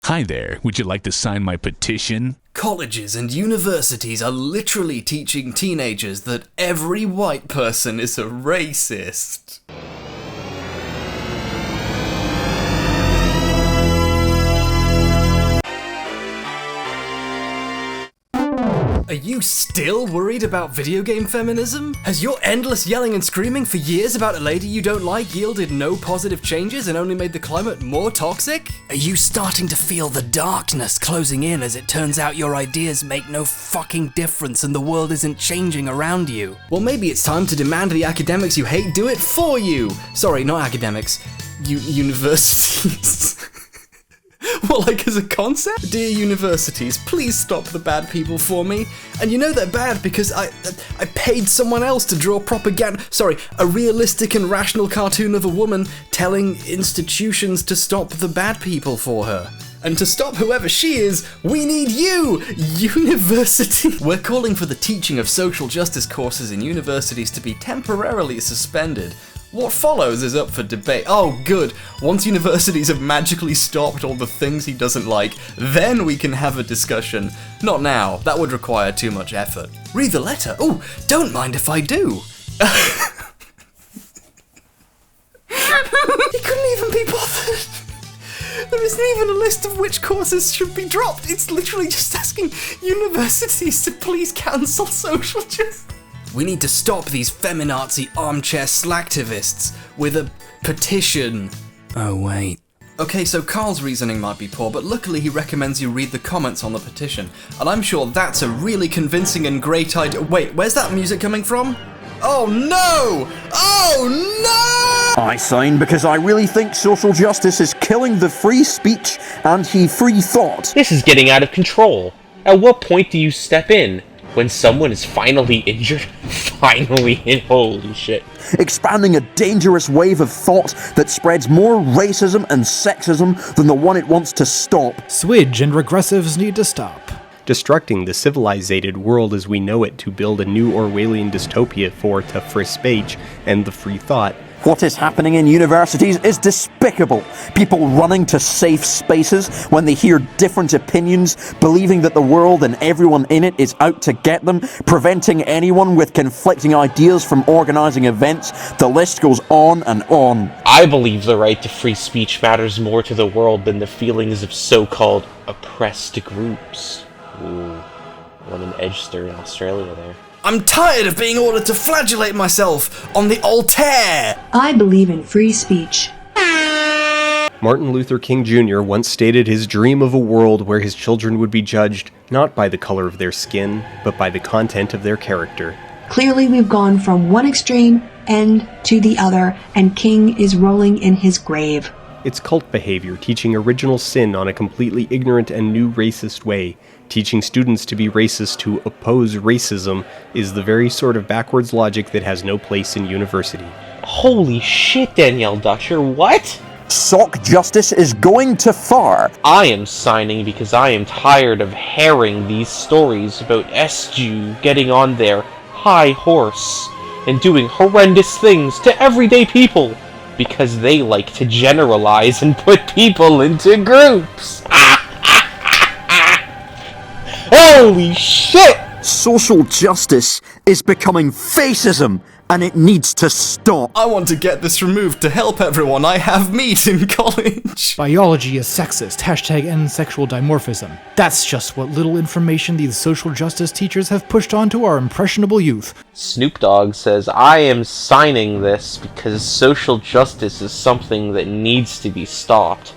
Hi there, would you like to sign my petition? Colleges and universities are literally teaching teenagers that every white person is a racist. Are you still worried about video game feminism? Has your endless yelling and screaming for years about a lady you don't like yielded no positive changes and only made the climate more toxic? Are you starting to feel the darkness closing in as it turns out your ideas make no fucking difference and the world isn't changing around you? Well, maybe it's time to demand the academics you hate do it for you! Sorry, not academics. Universities. Well, like as a concept? Dear universities, please stop the bad people for me. And you know they're bad because I paid someone else to draw propaganda. Sorry, a realistic and rational cartoon of a woman telling institutions to stop the bad people for her. And to stop whoever she is, we need you! University! We're calling for the teaching of social justice courses in universities to be temporarily suspended. What follows is up for debate. Oh, good. Once universities have magically stopped all the things he doesn't like, then we can have a discussion. Not now. That would require too much effort. Read the letter. Oh, don't mind if I do. He couldn't even be bothered. There isn't even a list of which courses should be dropped. It's literally just asking universities to please cancel social justice. We need to stop these feminazi armchair slacktivists with a petition. Oh, wait. Okay, so Carl's reasoning might be poor, but luckily he recommends you read the comments on the petition. And I'm sure that's a really convincing and great idea. Wait, where's that music coming from? Oh no! Oh no! I sign because I really think social justice is killing the free speech and free thought. This is getting out of control. At what point do you step in? When someone is finally injured? Finally, holy shit. Expanding a dangerous wave of thought that spreads more racism and sexism than the one it wants to stop. Swidge and regressives need to stop. Destructing the civilizated world as we know it to build a new Orwellian dystopia for the free speech and the free thought. What is happening in universities is despicable. People running to safe spaces when they hear different opinions, believing that the world and everyone in it is out to get them, preventing anyone with conflicting ideas from organizing events. The list goes on and on. I believe the right to free speech matters more to the world than the feelings of so-called oppressed groups. Ooh, what an edgester in Australia there. I'm tired of being ordered to flagellate myself on the altar! I believe in free speech. Martin Luther King Jr. once stated his dream of a world where his children would be judged not by the color of their skin, but by the content of their character. Clearly we've gone from one extreme end to the other, and King is rolling in his grave. It's cult behavior, teaching original sin on a completely ignorant and new racist way. Teaching students to be racist to oppose racism is the very sort of backwards logic that has no place in university. Holy shit, Danielle Dutcher, what? Sock justice is going too far. I am signing because I am tired of hearing these stories about SJU getting on their high horse and doing horrendous things to everyday people because they like to generalize and put people into groups. Holy shit! Social justice is becoming fascism, and it needs to stop. I want to get this removed to help everyone. I have meat in college. Biology is sexist. #end sexual dimorphism. That's just what little information these social justice teachers have pushed onto our impressionable youth. Snoop Dogg says, I am signing this because social justice is something that needs to be stopped.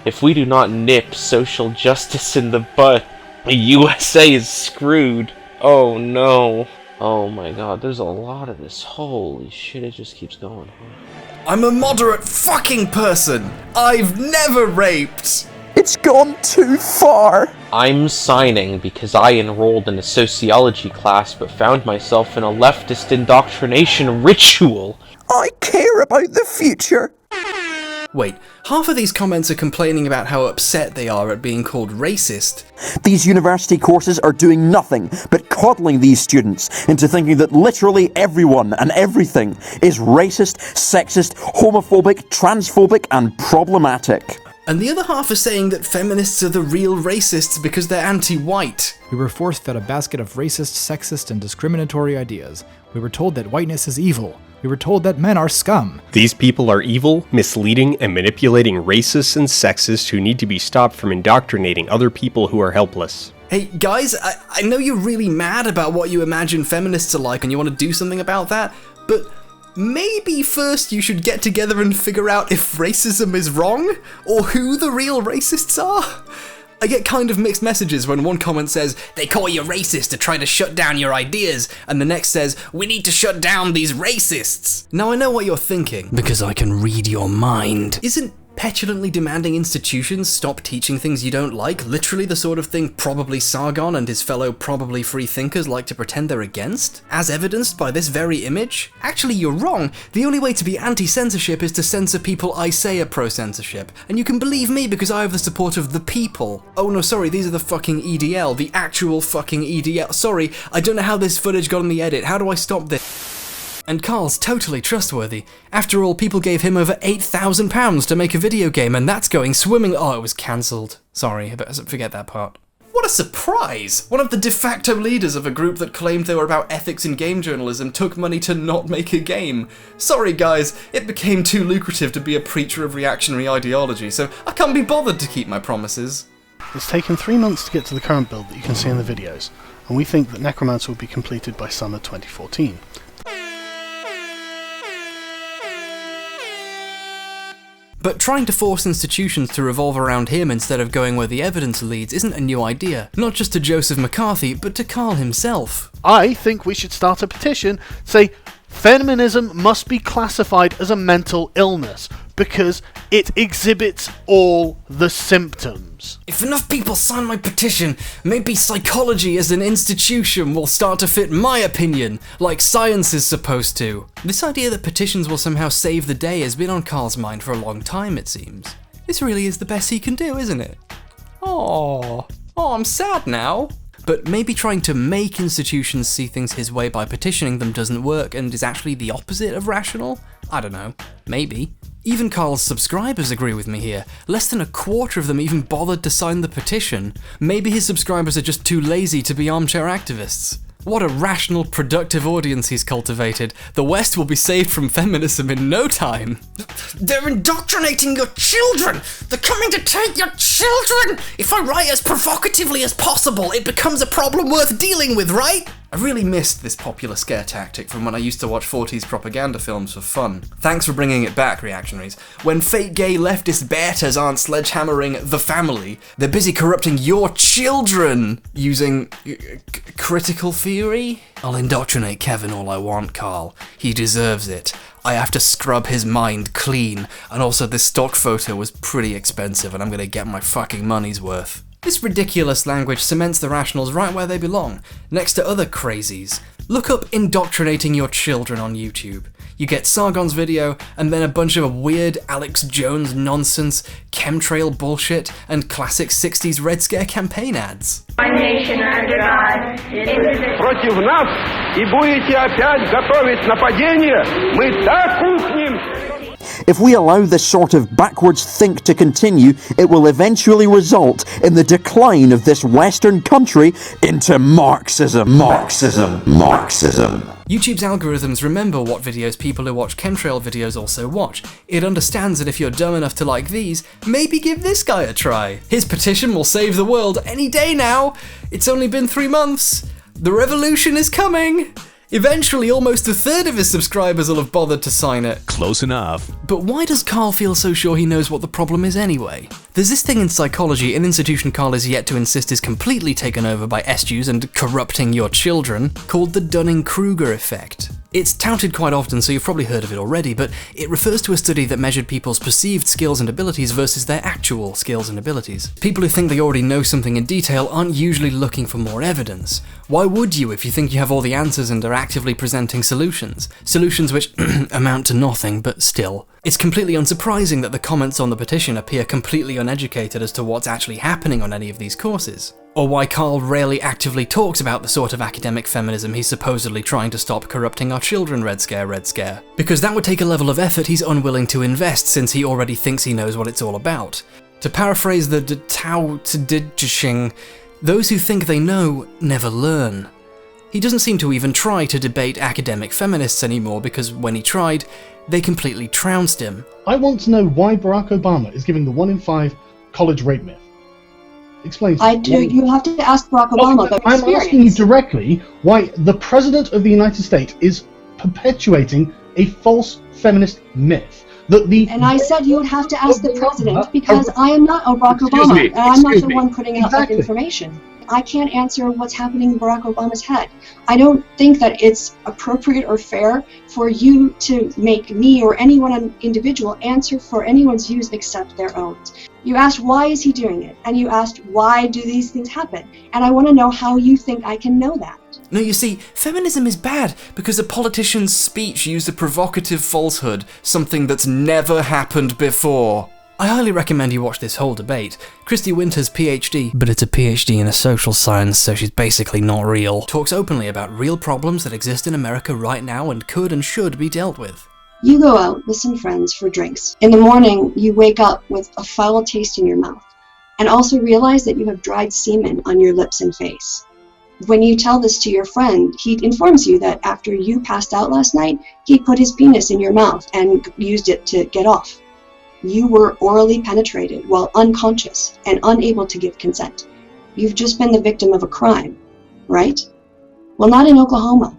If we do not nip social justice in the butt, the USA is screwed. Oh no. Oh my god, there's a lot of this. Holy shit, it just keeps going. I'm a moderate fucking person. I've never raped. It's gone too far. I'm signing because I enrolled in a sociology class but found myself in a leftist indoctrination ritual. I care about the future. Wait, half of these comments are complaining about how upset they are at being called racist. These university courses are doing nothing but coddling these students into thinking that literally everyone and everything is racist, sexist, homophobic, transphobic, and problematic. and the other half are saying that feminists are the real racists because they're anti-white. We were forced fed a basket of racist, sexist, and discriminatory ideas. We were told that whiteness is evil. We were told that men are scum. These people are evil, misleading, and manipulating racists and sexists who need to be stopped from indoctrinating other people who are helpless. Hey, guys, I know you're really mad about what you imagine feminists are like and you want to do something about that, but maybe first you should get together and figure out if racism is wrong, or who the real racists are. I get kind of mixed messages when one comment says, they call you racist to try to shut down your ideas, and the next says, we need to shut down these racists. Now I know what you're thinking, because I can read your mind. Isn't petulantly demanding institutions stop teaching things you don't like literally the sort of thing probably Sargon and his fellow probably free thinkers like to pretend they're against? As evidenced by this very image? Actually, you're wrong. The only way to be anti-censorship is to censor people I say are pro-censorship. And you can believe me because I have the support of the people. Oh no, sorry, these are the fucking EDL. The actual fucking EDL. Sorry, I don't know how this footage got in the edit. How do I stop this? And Carl's totally trustworthy. After all, people gave him over £8,000 to make a video game, and that's going swimming. Oh, it was cancelled. Sorry, I better forget that part. What a surprise! One of the de facto leaders of a group that claimed they were about ethics in game journalism took money to not make a game. Sorry guys, it became too lucrative to be a preacher of reactionary ideology, so I can't be bothered to keep my promises. It's taken 3 months to get to the current build that you can see in the videos, and we think that Necromancer will be completed by summer 2014. But trying to force institutions to revolve around him instead of going where the evidence leads isn't a new idea, not just to Joseph McCarthy, but to Carl himself. I think we should start a petition, say, feminism must be classified as a mental illness, because it exhibits all the symptoms. If enough people sign my petition, maybe psychology as an institution will start to fit my opinion, like science is supposed to. This idea that petitions will somehow save the day has been on Carl's mind for a long time, it seems. This really is the best he can do, isn't it? Oh, I'm sad now. But maybe trying to make institutions see things his way by petitioning them doesn't work and is actually the opposite of rational? I don't know. Maybe. Even Carl's subscribers agree with me here. Less than a quarter of them even bothered to sign the petition. Maybe his subscribers are just too lazy to be armchair activists. What a rational, productive audience he's cultivated. The West will be saved from feminism in no time. They're indoctrinating your children! They're coming to take your children! If I write as provocatively as possible, it becomes a problem worth dealing with, right? I really missed this popular scare tactic from when I used to watch 40s propaganda films for fun. Thanks for bringing it back, reactionaries. When fake gay leftist betas aren't sledgehammering the family, they're busy corrupting your children using critical theory? I'll indoctrinate Kevin all I want, Carl. He deserves it. I have to scrub his mind clean, and also this stock photo was pretty expensive and I'm gonna get my fucking money's worth. This ridiculous language cements the rationals right where they belong, next to other crazies. Look up indoctrinating your children on YouTube. You get Sargon's video, and then a bunch of weird Alex Jones nonsense, chemtrail bullshit, and classic 60s Red Scare campaign ads. One nation under God, indivisible. Против нас и будете опять готовить нападение, мы так ухнем. If we allow this sort of backwards think to continue, it will eventually result in the decline of this Western country into Marxism. YouTube's algorithms remember what videos people who watch chemtrail videos also watch. It understands that if you're dumb enough to like these, maybe give this guy a try. His petition will save the world any day now. It's only been 3 months. The revolution is coming. Eventually, almost a third of his subscribers will have bothered to sign it. Close enough. But why does Carl feel so sure he knows what the problem is anyway? There's this thing in psychology, an institution Carl is yet to insist is completely taken over by SJs and corrupting your children, called the Dunning-Kruger effect. It's touted quite often, so you've probably heard of it already, but it refers to a study that measured people's perceived skills and abilities versus their actual skills and abilities. People who think they already know something in detail aren't usually looking for more evidence. Why would you if you think you have all the answers and are actively presenting solutions? Solutions which amount to nothing, but still. It's completely unsurprising that the comments on the petition appear completely uneducated as to what's actually happening on any of these courses. Or why Carl rarely actively talks about the sort of academic feminism he's supposedly trying to stop corrupting our children, Red Scare. Because that would take a level of effort he's unwilling to invest since he already thinks he knows what it's all about. To paraphrase the Tao Te Ching, those who think they know never learn. He doesn't seem to even try to debate academic feminists anymore because when he tried, they completely trounced him. I want to know why Barack Obama is giving the 1 in 5 college rape myth. Explain to me. You have to ask Barack Obama about I'm experience. asking you directly why the President of the United States is perpetuating a false feminist myth. And I said you would have to ask the President because I am not Barack Obama, and I'm not the one putting out that information. I can't answer what's happening in Barack Obama's head. I don't think that it's appropriate or fair for you to make me or any one individual answer for anyone's views except their own. You asked why is he doing it, and you asked why do these things happen, and I want to know how you think I can know that. No, you see, feminism is bad because a politician's speech used a provocative falsehood, something that's never happened before. I highly recommend you watch this whole debate. Christy Winter's PhD, but it's a PhD in a social science, so she's basically not real, talks openly about real problems that exist in America right now and could and should be dealt with. You go out with some friends for drinks. In the morning, you wake up with a foul taste in your mouth, and also realize that you have dried semen on your lips and face. When you tell this to your friend, he informs you that after you passed out last night, he put his penis in your mouth and used it to get off. You were orally penetrated while unconscious and unable to give consent. You've just been the victim of a crime, right? Well, not in Oklahoma.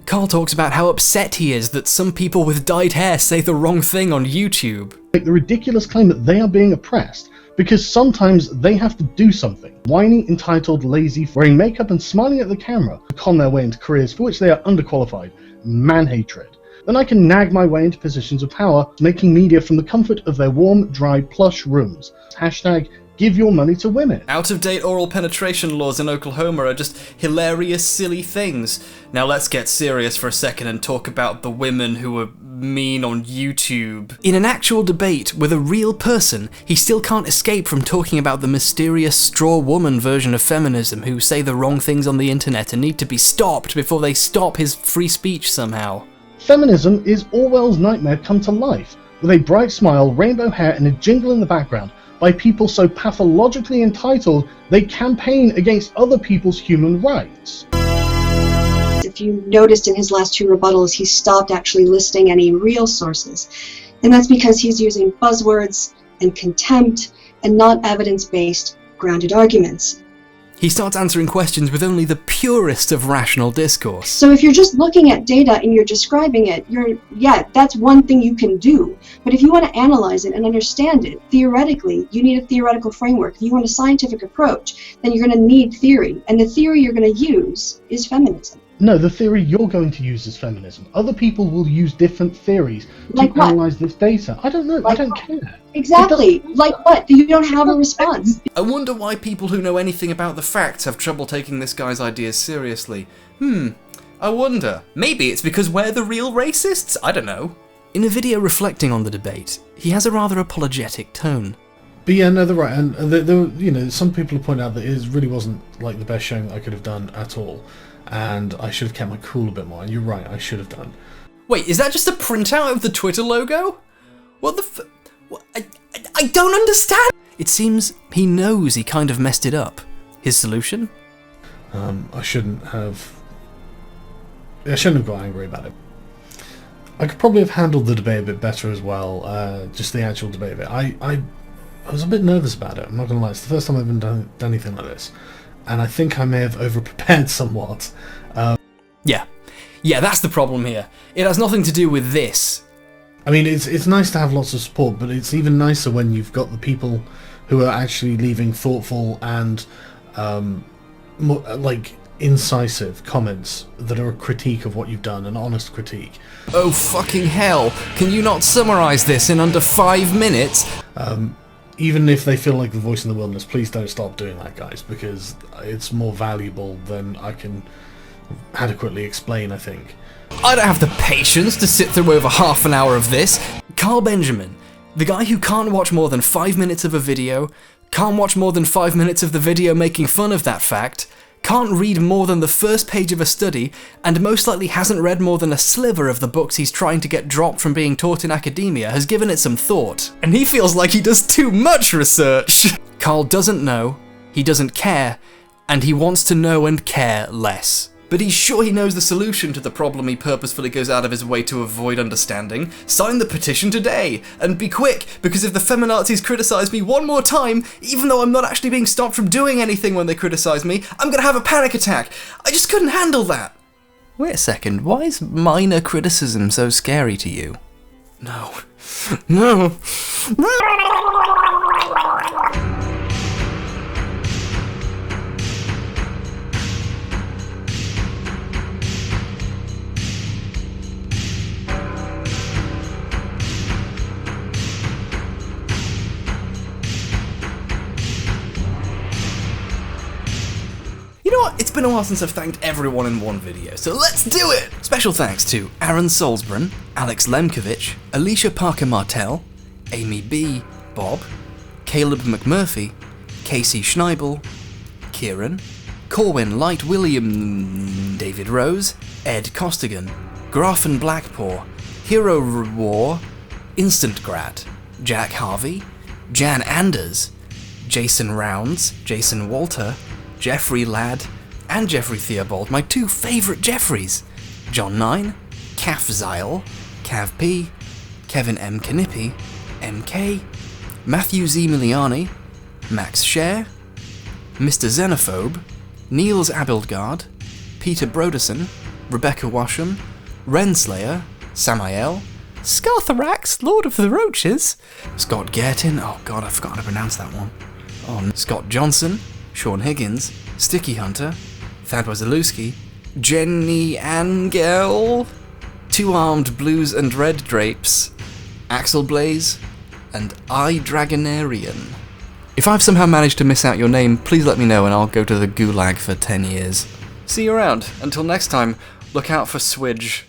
Carl talks about how upset he is that some people with dyed hair say the wrong thing on YouTube. Like the ridiculous claim that they are being oppressed because sometimes they have to do something. Whiny, entitled, lazy, wearing makeup and smiling at the camera to con their way into careers for which they are underqualified. Man-hatred. Then I can nag my way into positions of power, making media from the comfort of their warm, dry, plush rooms. Hashtag give your money to women. Out-of-date oral penetration laws in Oklahoma are just hilarious, silly things. Now let's get serious for a second and talk about the women who are mean on YouTube. In an actual debate with a real person, he still can't escape from talking about the mysterious straw woman version of feminism who say the wrong things on the internet and need to be stopped before they stop his free speech somehow. Feminism is Orwell's nightmare come to life, with a bright smile, rainbow hair and a jingle in the background, by people so pathologically entitled they campaign against other people's human rights. If you noticed in his last 2 rebuttals, he stopped actually listing any real sources. And that's because he's using buzzwords and contempt and not evidence-based, grounded arguments. He starts answering questions with only the purest of rational discourse. So if you're just looking at data and you're describing it, that's one thing you can do. But if you want to analyze it and understand it, theoretically, you need a theoretical framework. If you want a scientific approach, then you're going to need theory. And the theory you're going to use is feminism. No, the theory you're going to use is feminism. Other people will use different theories to analyze this data. I don't know. I don't care. Exactly. Like what? You don't have a response. I wonder why people who know anything about the facts have trouble taking this guy's ideas seriously. I wonder. Maybe it's because we're the real racists? I don't know. In a video reflecting on the debate, he has a rather apologetic tone. But yeah, no, they're right. And there, some people have pointed out that it really wasn't like the best showing that I could have done at all. And I should have kept my cool a bit more. And you're right, I should have done. Wait, is that just a printout of the Twitter logo? What the I don't understand! It seems he knows he kind of messed it up. His solution? I shouldn't have got angry about it. I could probably have handled the debate a bit better as well, just the actual debate of it. I was a bit nervous about it, I'm not going to lie. It's the first time I've done anything like this. And I think I may have over-prepared somewhat. Yeah, that's the problem here. It has nothing to do with this. I mean, it's nice to have lots of support, but it's even nicer when you've got the people who are actually leaving thoughtful and, more, incisive comments that are a critique of what you've done, an honest critique. Oh fucking hell, can you not summarise this in under 5 minutes? Even if they feel like the voice in the wilderness, please don't stop doing that, guys, because it's more valuable than I can adequately explain, I think. I don't have the patience to sit through over half an hour of this. Carl Benjamin, the guy who can't watch more than 5 minutes of a video, can't watch more than 5 minutes of the video making fun of that fact, can't read more than the first page of a study, and most likely hasn't read more than a sliver of the books he's trying to get dropped from being taught in academia, has given it some thought. And he feels like he does too much research. Carl doesn't know, he doesn't care, and he wants to know and care less. But he's sure he knows the solution to the problem he purposefully goes out of his way to avoid understanding. Sign the petition today, and be quick, because if the feminazis criticize me one more time, even though I'm not actually being stopped from doing anything when they criticize me, I'm gonna have a panic attack. I just couldn't handle that. Wait a second, why is minor criticism so scary to you? No. No. You know what? It's been a while since I've thanked everyone in one video, so let's do it! Special thanks to Aaron Solzbren, Alex Lemkovich, Alicia Parker-Martell, Amy B, Bob, Caleb McMurphy, Casey Schneibel, Kieran, Corwin Light William, David Rose, Ed Costigan, Grafen Blackpaw, Hero War, Instant Grat, Jack Harvey, Jan Anders, Jason Rounds, Jason Walter, Jeffrey Ladd, and Jeffrey Theobald, my two favourite Jeffreys. John 9, Caf Zyle, Cav P, Kevin M. Knippi, MK, Matthew Z. Miliani, Max Scher, Mr. Xenophobe, Niels Abildgaard, Peter Broderson, Rebecca Washam, Renslayer, Samael, Scartharax, Lord of the Roaches, Scott Guertin, oh god, I forgot to pronounce that one, Scott Johnson, Sean Higgins, Sticky Hunter, Thad Wazalewski, Jenny Angel, Two Armed Blues and Red Drapes, Axel Blaze, and I Dragonarian. If I've somehow managed to miss out your name, please let me know and I'll go to the gulag for 10 years. See you around. Until next time, look out for Swidge.